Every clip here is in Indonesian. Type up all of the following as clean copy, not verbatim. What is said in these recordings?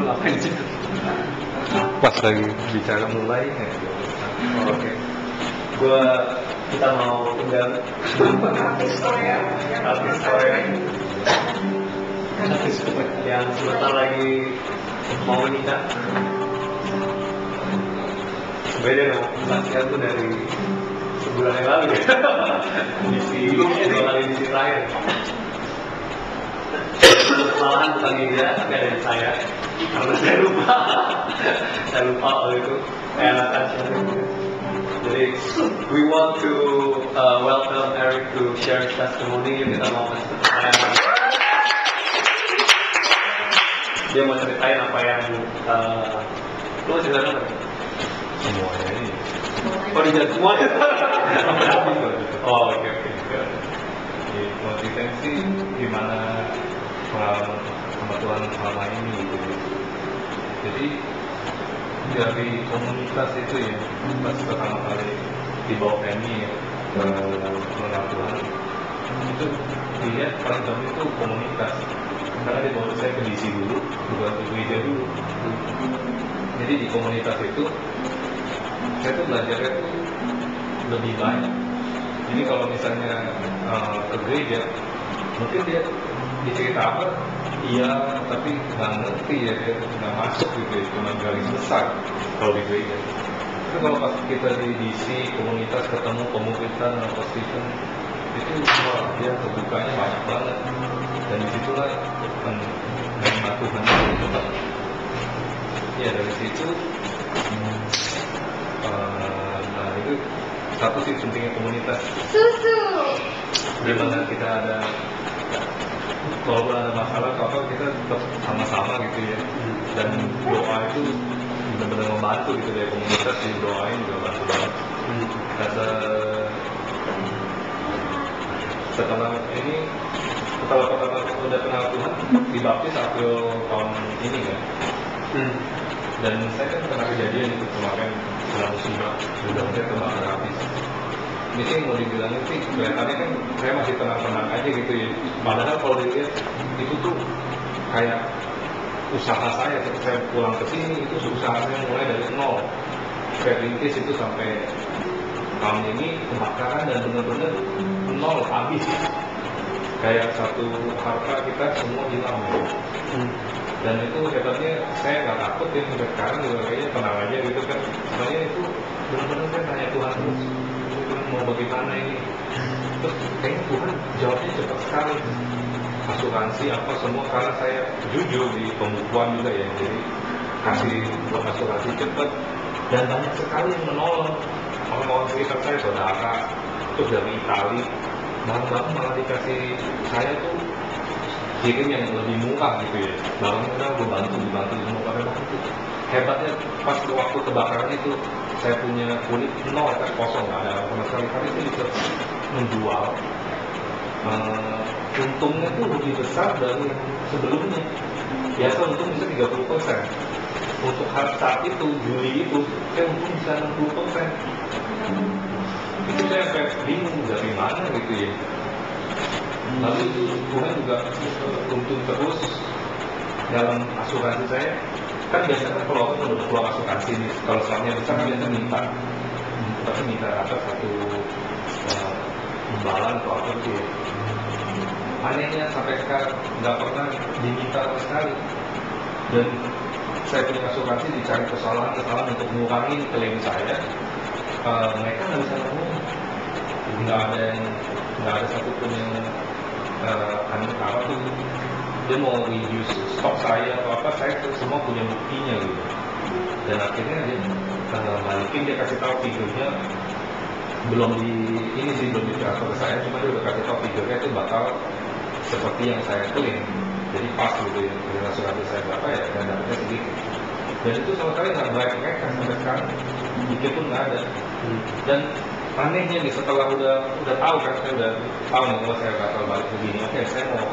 ngapain di situ? Pas lagi bicara mulai ya. Oke. Kita mau undang artis Korea yang sebentar lagi mau menikah. Beda dong, pastikan tuh dari sebulan yang lalu ya. Dua kali misi terakhir. Malahan bukan dia, tapi ada di saya. Karena saya lupa waktu itu. Jadi, we want to welcome Eric to share his testimony. Kita mau dia mau ceritain apa yang lo ceritain apa? Semuanya ini. Oh, dijawab semuanya? Oh, oke. Di konsistensi gimana pengalaman sama Tuhan selama ini gitu. Jadi dari komunitas itu ya, pas pertama kali dibawa Penny ke mengenal Tuhan, itu dilihat paling gampang itu komunitas. Karena dia bawa saya ke DC dulu, bukan ke gereja dulu. Jadi di komunitas itu saya tuh belajarnya tuh lebih banyak. Jadi kalau misalnya ke gereja, mungkin dia dicerita apa, iya, tapi nggak ngerti ya, dia nggak masuk gitu ya, cuma garis besar kalau di gereja. Tapi kalau pas kita di DC komunitas ketemu pemuritan atau Stephen, itu wah, dia kebukanya banyak banget, dan disitulah menerima Tuhan itu. Ya dari situ, nah itu satu sih pentingnya komunitas. Dimana kita ada, walaupun ada masalah apa kita tetap sama-sama gitu ya. Dan doa itu benar-benar membantu gitu dari komunitas, doain juga bantu banget. Dan setelah ini, setelah udah kenal Tuhan, dibaptis April tahun ini kan. Dan saya kan pernah kejadian itu kemarin setelah musibah, sudah saya kebakar habis. Ini sih mau dibilangin sih, kelihatannya kan saya masih tenang-tenang aja gitu ya. Padahal kalau dilihat itu tuh kayak usaha saya, ketika saya pulang ke sini itu usaha saya mulai dari nol. Saya rintis itu sampai tahun ini kebakaran dan benar-benar nol, habis. Kayak satu harta kita semua hilang. Dan itu hebatnya saya nggak takut ya, sampai sekarang juga kayaknya tenang aja gitu kan. Soalnya itu benar-benar saya tanya Tuhan terus, Tuhan mau bagaimana ini? Terus kayaknya Tuhan jawabnya cepat sekali. Asuransi apa semua, karena saya jujur di pembukuan juga ya, jadi kasih buat asuransi cepat. Dan banyak sekali yang menolong. Orang-orang sekitar saya, saudara, terus dari Itali, barang-barang malah dikasih saya tuh kirim yang lebih murah gitu ya. Barangnya udah gue bantu semua pada bantu. Hebatnya pas waktu kebakaran itu saya punya unit nol, kan kosong, nggak ada sama sekali. Tapi itu bisa menjual. Untungnya tuh lebih besar dari sebelumnya. Biasa untung bisa 30%. Untuk saat itu, Juli itu, saya untung bisa 60%. Itu saya kayak bingung dari mana gitu ya. Lalu itu Tuhan juga untung terus dalam asuransi saya. Kan biasanya kalau orang udah keluar asuransi ini, kalau soalnya besar biasanya minta apa satu imbalan atau apa gitu. Anehnya sampai sekarang nggak pernah diminta sama sekali. Dan saya punya asuransi dicari kesalahan untuk mengurangi klaim saya. Mereka nggak bisa nemuin. Nggak ada satupun yang apa tuh dia mau reduce stok saya atau apa, saya semua punya buktinya gitu. Dan akhirnya dia balikin, dia kasih tahu figurnya belum ditransfer ke saya, cuma dia udah kasih tahu figurnya itu bakal seperti yang saya klaim, jadi pas gitu ya. Dengan asuransi saya berapa ya, dan dapetnya sedikit. Dan itu sama sekali nggak baik mereka sampai sekarang, dikit pun nggak ada. Dan anehnya nih, setelah udah tahu kan, saya udah tahu nih kalau saya bakal balik begini, oke, saya mau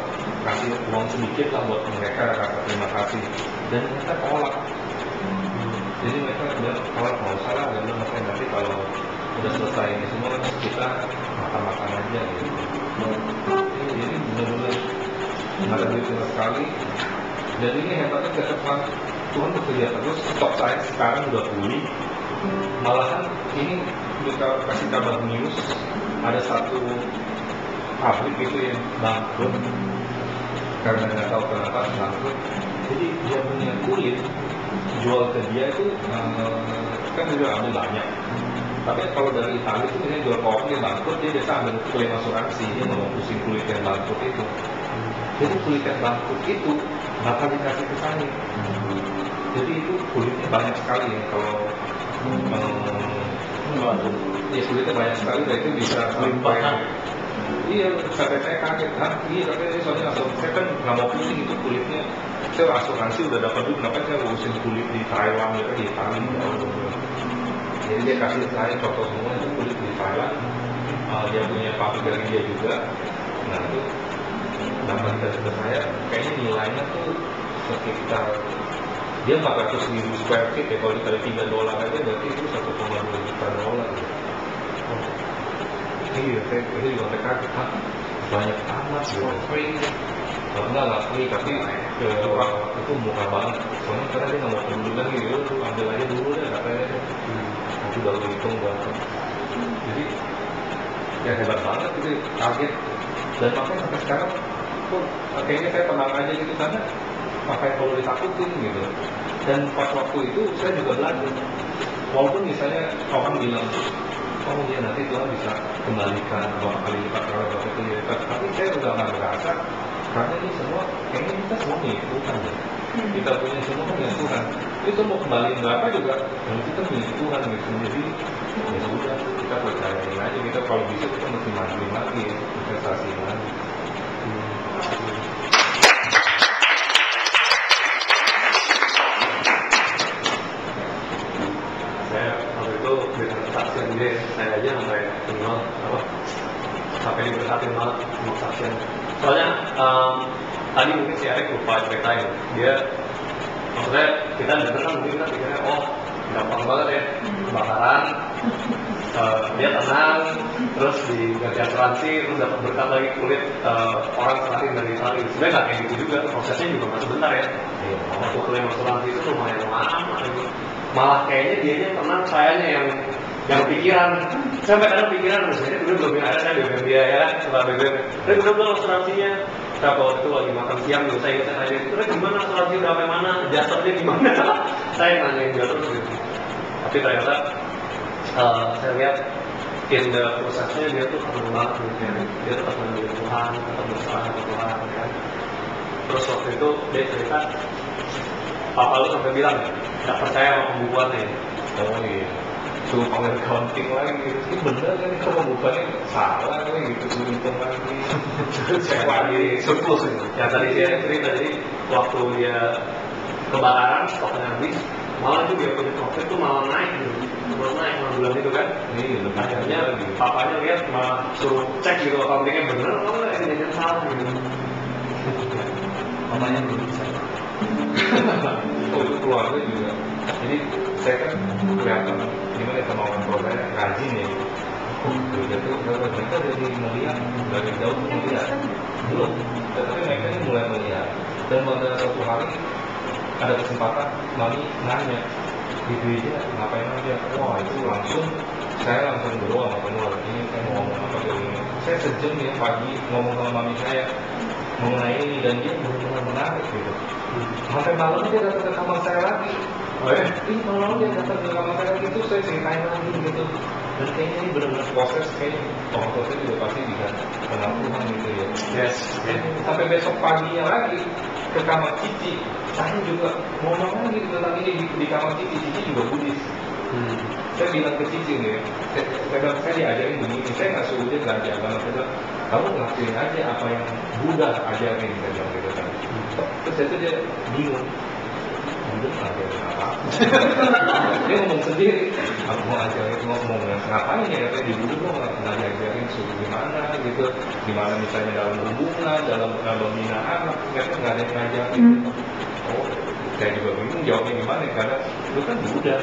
kasih uang sedikit lah buat mereka, kata terima kasih. Dan mereka tolak. Jadi mereka bilang kalau mau salah, dan mereka nanti kalau udah selesai ini semua kita makan aja gitu. Jadi benar-benar nggak ada duit sama sekali. Dan ini hebatnya ke depan Tuhan bekerja terus, stok saya sekarang udah pulih. Malahan ini kita kasih kabar news, ada satu pabrik itu yang bangkrut karena nggak tahu kenapa bangkrut. Jadi dia punya kulit jual ke dia itu kan dia ambil banyak. Tapi kalau dari Italia itu misalnya jual kopi dia bangkrut, dia biasa ambil klaim asuransi, dia mau pusing kulit yang bangkrut itu. Jadi kulit yang bangkrut itu bakal dikasih ke saya. Jadi itu kulitnya banyak sekali ya kalau ya kulitnya banyak sekali, dan itu bisa sampai iya sampai saya kaget iya katanya soalnya saya kan nggak mau pusing itu kulitnya, saya asuransi udah dapat duit, kenapa saya urusin kulit di Taiwan ya di Italia. Jadi dia kasih saya contoh semua itu kulit di Thailand, dia punya pabrik dari dia juga. Nah itu dapat dikasih ke saya, kayaknya nilainya tuh sekitar dia 400.000 square feet ya, kalau dikali $3 aja berarti itu 1,2 juta dolar ya. Iya, saya juga kaget, banyak amat for free. Enggak free, tapi itu murah banget. Soalnya karena dia nggak mau peduli lagi, dia ambil aja dulu deh katanya. Nanti baru hitung berapa. Jadi ya hebat banget, gitu, kaget. Dan makanya sampai sekarang tuh kayaknya saya tenang aja gitu, karena apa yang perlu ditakutin gitu. Dan pas waktu itu saya juga belajar, walaupun misalnya orang bilang oh ya nanti Tuhan bisa kembalikan 2 kali lipat kalau berapa kali lipat, tapi saya udah nggak merasa, karena ini semua kayaknya kita semua milik Tuhan ya. Kita punya semua kan milik Tuhan, itu mau kembali berapa juga yang kita milik Tuhan gitu. Jadi ya sudah, kita percayain aja, kita kalau bisa kita mesti maju lagi, investasi lagi. Dengan kesaksian dia, saya aja sampai kenal sampai diberkatin banget sama kesaksian. Soalnya tadi mungkin si Erik lupa ceritain, dia maksudnya kita dengar kan mungkin kita pikirnya oh gampang banget ya kebakaran, dia tenang, terus diganti asuransi, terus dapat berkat lagi kulit orang selain dari Itali. Sebenarnya nggak kayak gitu juga, prosesnya juga nggak sebentar ya. Waktu klaim asuransi itu lumayan lama gitu. Malah kayaknya dianya tenang, sayanya yang pikiran. Sampai kadang pikiran, misalnya dulu belum ada, saya BBM dia ya kan, setelah BBM terus udah belum asuransinya. Kita waktu itu lagi makan siang gitu, saya ingat aja, terus gimana asuransi udah sampai mana, jasadnya gimana. Saya nanyain dia terus gitu. Tapi ternyata saya lihat in the prosesnya dia tuh tenang banget gitu ya. Dia tetap menjadi Tuhan, tetap berserah ke Tuhan ya. Terus waktu itu dia cerita, papa lu sampai bilang nggak percaya sama pembukuannya. Oh iya, suruh panggil accounting lagi gitu. Ini bener kan itu pembukuannya salah kan gitu, suruh hitung lagi. Cek lagi surplus gitu. Yang tadi dia cerita, jadi waktu dia kebakaran stoknya habis, malah juga dia punya profit tuh malah naik gitu. Malah bulan itu kan. Iya, akhirnya papanya lihat malah suruh cek gitu accountingnya bener, oh ini salah gitu. Papanya belum bisa. Oh itu keluarga juga. Jadi saya kan kelihatan gimana sama orang tua saya rajin ya. Kerja tuh mereka jadi melihat dari jauh melihat belum, tetapi mereka ini mulai melihat. Dan pada suatu hari ada kesempatan mami nanya di gereja ngapain aja. Wah itu langsung saya langsung berdoa sama keluar. Ini saya mau ngomong apa ini. Saya sejam ya pagi ngomong sama mami saya mengenai ini, dan dia benar-benar menarik gitu. Sampai malam dia datang ke kamar saya lagi. Malam dia datang ke kamar saya lagi, itu saya ceritain lagi gitu. Dan kayaknya ini benar-benar proses, kayaknya orang tua saya juga pasti bisa kenal Tuhan gitu ya. Yes. Sampai besok paginya lagi ke kamar Cici, saya juga ngomong lagi tentang ini di kamar Cici. Cici juga Buddhis. Saya bilang ke Cici nih, saya diajarin begini, saya nggak suruh dia belajar agama. Saya bilang, kamu ngelakuin aja apa yang Buddha ajarin, saya bilang gitu kan. Terus itu dia bingung, Buddha ngajarin apa? Dia ngomong sendiri, aku mau ajarin, ngomong ngapain ya, katanya di Buddha gue nggak diajarin suruh gimana gitu, gimana misalnya dalam hubungan, dalam membina anak, nggak ada yang ngajarin. Oh, saya juga bingung jawabnya gimana, karena itu kan Buddha.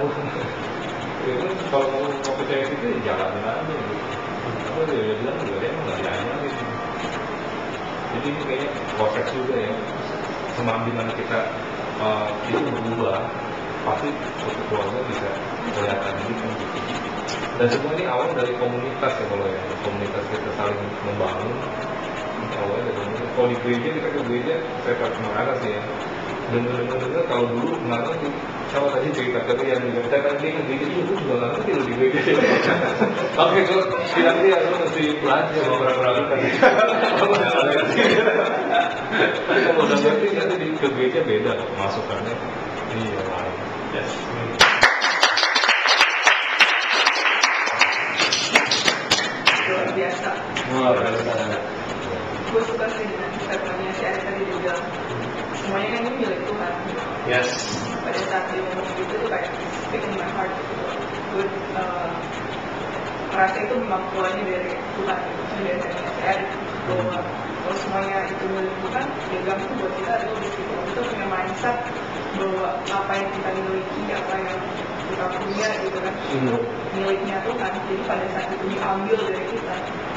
Itu kalau mau percaya itu jalanin aja gitu. Apa dia bilang juga dia emang nggak diajarin. Jadi ini kayaknya proses juga ya, semakin dimana kita itu berubah, pasti suatu keluarga bisa kelihatan ini kan. Dan semua ini awal dari komunitas ya, kalau ya komunitas kita saling membangun. Awalnya dari komunitas. Kalau di gereja, kita ke gereja, saya pernah sih ya. Dengar kalau dulu nggak ngerti, sama tadi cerita ke yang juga saya kan dia gereja itu juga nggak ngerti loh di gereja. Oke, kalau tidak dia lo mesti belajar beberapa kali. Tapi kalau udah ngerti nanti di ke gereja beda masukannya. Iya lain. Yes. Luar biasa. Luar biasa. Gue suka sih dengan statementnya si Ari tadi dia bilang semuanya kan ini milik Tuhan. Yes. Pada saat dia ngomong gitu tuh kayak speak in my heart gitu. Gue merasa itu memang keluarnya dari Tuhan gitu. Dari si Ari bahwa kalau semuanya itu milik Tuhan, ya gampang buat kita adalah di situ. Kita punya mindset bahwa apa yang kita miliki, apa yang kita punya gitu kan, itu miliknya Tuhan. Jadi pada saat itu diambil dari kita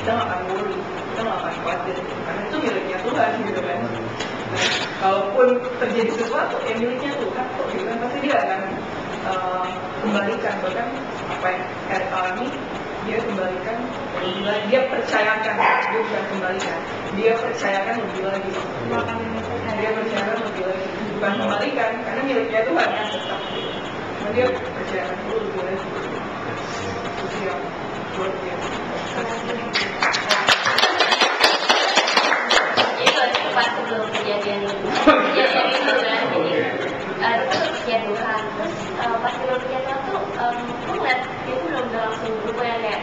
nggak akan worry, kita nggak akan khawatir, karena itu miliknya Tuhan gitu kan. Nah, kalaupun terjadi sesuatu yang miliknya Tuhan, kok gitu kan, pasti dia akan kembalikan. Bahkan apa yang Erik alami, dia kembalikan, dia percayakan, dia bukan kembalikan, dia percayakan lebih lagi. Dia percayakan lebih lagi, bukan kembalikan, karena miliknya Tuhan yang tetap. Cuma dia percayakan dulu lebih lagi. Itu yang buat dia. Jadi waktu pas sebelum kejadian itu kan, jadi ya Tuhan. Terus pas sebelum kejadian tuh, gue ngeliat dia tuh belum langsung berubah yang kayak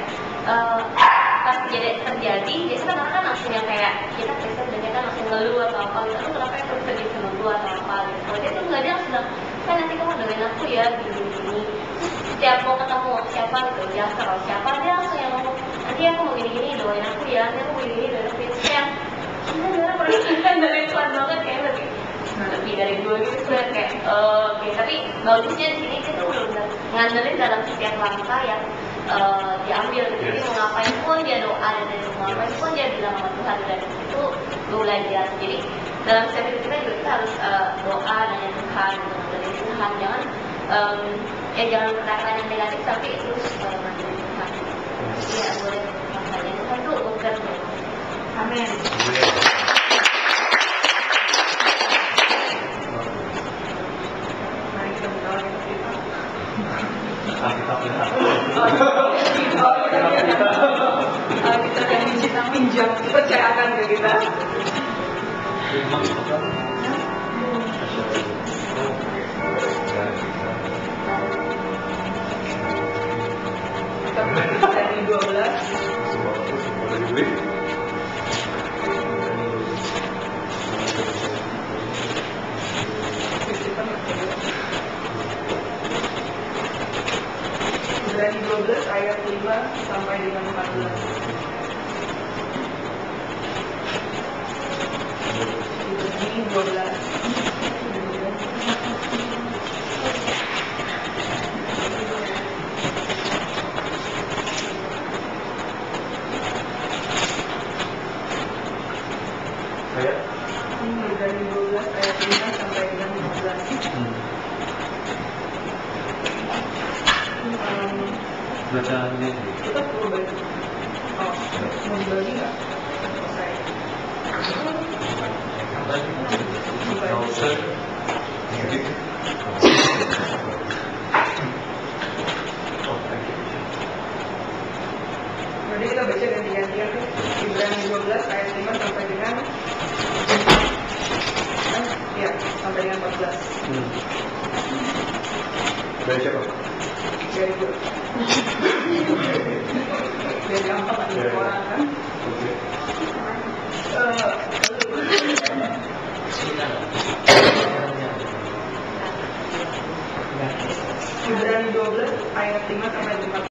pas terjadi, biasanya kan orang kan langsung yang kayak kita Kristen dan kita langsung ngeluh atau apa gitu, lu kenapa terus pergi sama gue atau apa gitu. Kalau dia tuh nggak, dia langsung bilang, kan nanti kamu doain aku ya gini-gini. Setiap mau ketemu siapa gitu, jasa kalau siapa, dia langsung yang ngomong, nanti aku mau gini-gini doain aku ya, nanti aku mau gini-gini doain aku ya. Kayak kita bener permintaan dari Tuhan banget, kayak lebih dari gue gitu. Gue kayak oke, tapi bagusnya di sini kita udah ngandelin dalam setiap langkah yang diambil gitu. Jadi mau ngapain pun dia doa, dan mau ngapain pun dia bilang sama Tuhan, dan itu gue belajar. Jadi dalam setiap hidup kita juga kita harus doa, nanya Tuhan, ngandelin Tuhan, jangan perkataan yang negatif tapi terus ngandelin Tuhan. Jadi ya boleh makanya Tuhan tuh bekerja. Amin. Mari kita berdoa kita. Kita yang dicinta minjam, percayakan ke kita. Kita mulai dari 12. Dari 12 ayat 5 sampai dengan 14. Ini 12. Ini dari 12 ayat 5 sampai dengan 15. Bacaannya Kita perlu bagi. Oh, mau dibagi nggak? Saya. Jadi kita baca ganti-gantian nih. Ibrani 12 ayat 5 sampai dengan sampai dengan 14. dari siapa? Dari gue. Biar gampang ada orang kan. Ibrani 12 ayat 5 sampai 14.